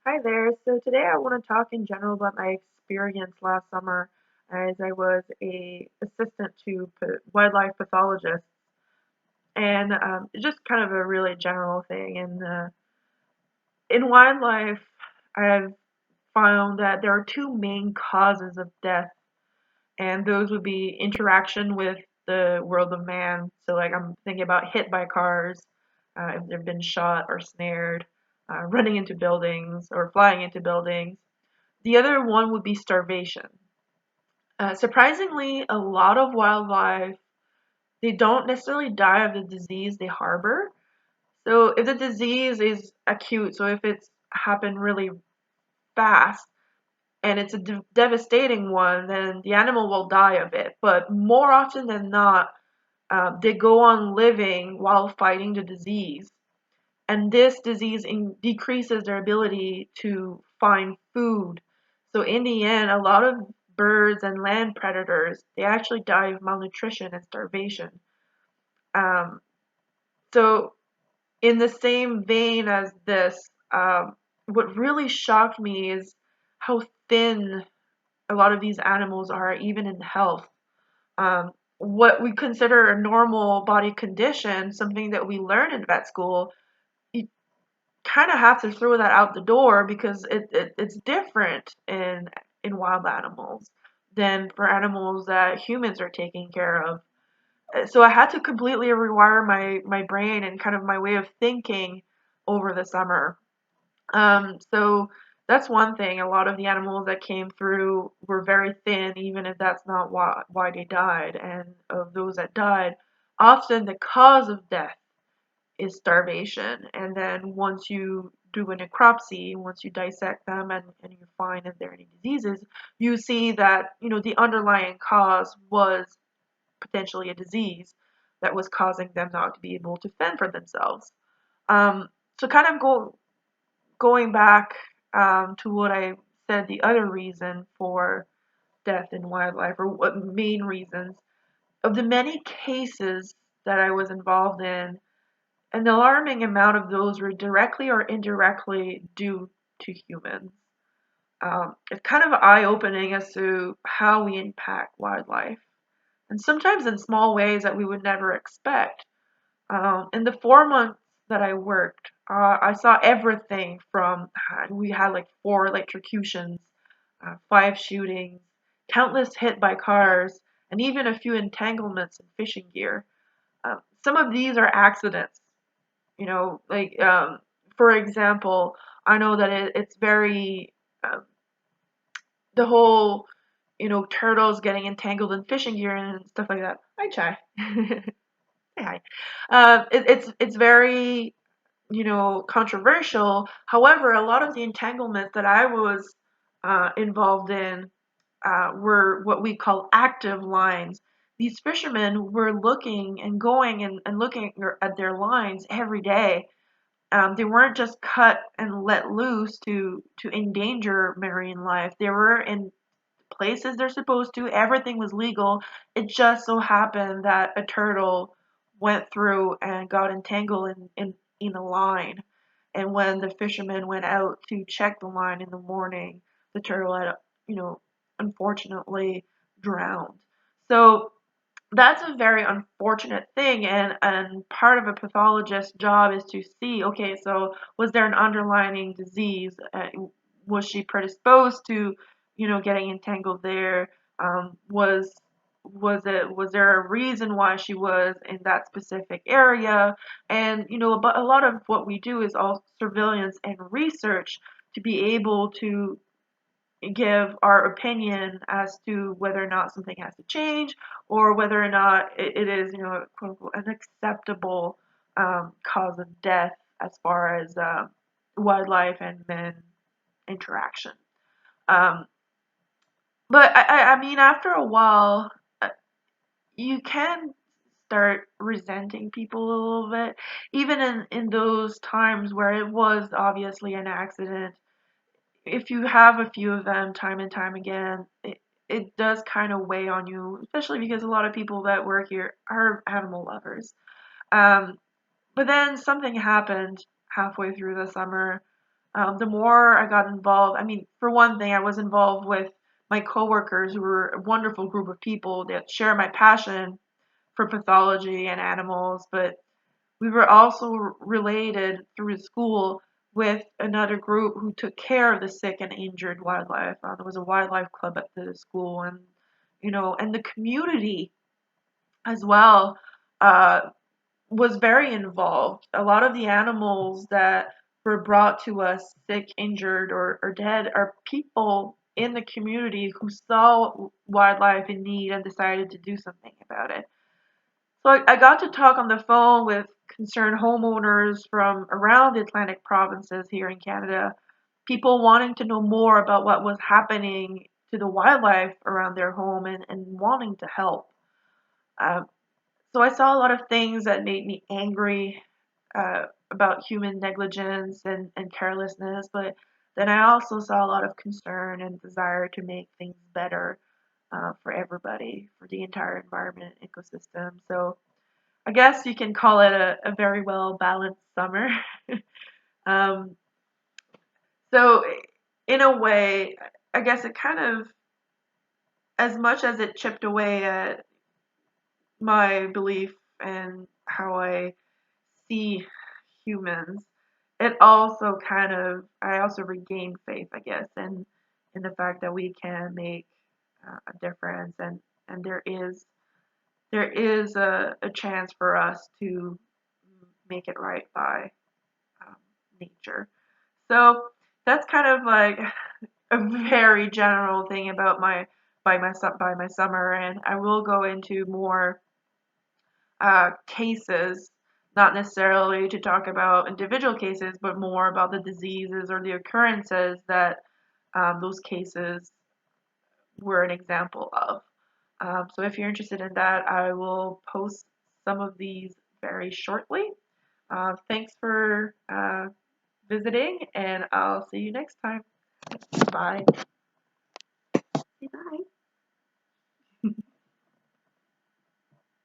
Hi there. So today I want to talk in general about my experience last summer as I was a assistant to wildlife pathologists, and it's just kind of a really general thing. And in wildlife, I've found that there are two main causes of death, and those would be interaction with the world of man. So like I'm thinking about hit by cars, if they've been shot or snared, running into buildings or flying into buildings. The other one would be starvation. Surprisingly, a lot of wildlife, they don't necessarily die of the disease they harbor. So if the disease is acute, so if it's happened really fast and it's a devastating one, then the animal will die of it. But more often than not, they go on living while fighting the disease. And this disease decreases their ability to find food. So in the end, a lot of birds and land predators, they actually die of malnutrition and starvation. Um, so in the same vein as this, what really shocked me is how thin a lot of these animals are, even in health. What we consider a normal body condition, something that we learn in vet school, you kind of have to throw that out the door because it's different in wild animals than for animals that humans are taking care of. So I had to completely rewire my brain and kind of my way of thinking over the summer. So that's one thing. A lot of the animals that came through were very thin, even if that's not why they died. And of those that died, often the cause of death is starvation. And then once you do a necropsy, once you dissect them and you find if there are any diseases, you see that, the underlying cause was potentially a disease that was causing them not to be able to fend for themselves. So kind of going back to what I said, the other reason for death in wildlife, or what main reasons, of the many cases that I was involved in, an alarming amount of those were directly or indirectly due to humans. It's kind of eye-opening as to how we impact wildlife, and sometimes in small ways that we would never expect. In the 4 months that I worked, I saw everything from we had like 4 electrocutions, 5 shootings, countless hit by cars, and even a few entanglements in fishing gear. Some of these are accidents, like for example, I know that it's very um, the whole turtles getting entangled in fishing gear and stuff like that. Hi, Chai. Hey, hi. It's very controversial. However, a lot of the entanglements that I was involved in were what we call active lines. These fishermen were looking and going and looking at their lines every day. They weren't just cut and let loose to endanger marine life. They were in places they're supposed to. Everything was legal. It just so happened that a turtle went through and got entangled in a line. And when the fishermen went out to check the line in the morning, the turtle had, you know, unfortunately drowned. So that's a very unfortunate thing, and part of a pathologist's job is to see, okay, so was there an underlying disease? Was she predisposed to getting entangled there? Was there a reason why she was in that specific area? And but a lot of what we do is all surveillance and research to be able to give our opinion as to whether or not something has to change, or whether or not it is, quote unquote, an acceptable cause of death as far as wildlife and men interaction. Um, but I mean, after a while, you can start resenting people a little bit, even in those times where it was obviously an accident. If you have a few of them time and time again, it does kind of weigh on you, especially because a lot of people that work here are animal lovers. Um, but then something happened halfway through the summer. The more I got involved, I mean, for one thing, I was involved with my coworkers who were a wonderful group of people that share my passion for pathology and animals, but we were also related through school with another group who took care of the sick and injured wildlife. There was a wildlife club at the school, and and the community as well uh, was very involved. A lot of the animals that were brought to us sick, injured, or dead are people in the community who saw wildlife in need and decided to do something about it. So I got to talk on the phone with concerned homeowners from around the Atlantic provinces here in Canada, people wanting to know more about what was happening to the wildlife around their home and wanting to help. Um, so I saw a lot of things that made me angry about human negligence and carelessness, but then I also saw a lot of concern and desire to make things better for everybody, for the entire environment ecosystem. So I guess you can call it a very well balanced summer. um, so in a way, I guess it kind of, as much as it chipped away at my belief and how I see humans, it also kind of, I also regained faith, I guess, in the fact that we can make a difference, and there is a chance for us to make it right by um, nature. So that's kind of like a very general thing about my summer, and I will go into more cases, not necessarily to talk about individual cases, but more about the diseases or the occurrences that those cases were an example of. So if you're interested in that, I will post some of these very shortly. Thanks for visiting, and I'll see you next time. Bye. Bye.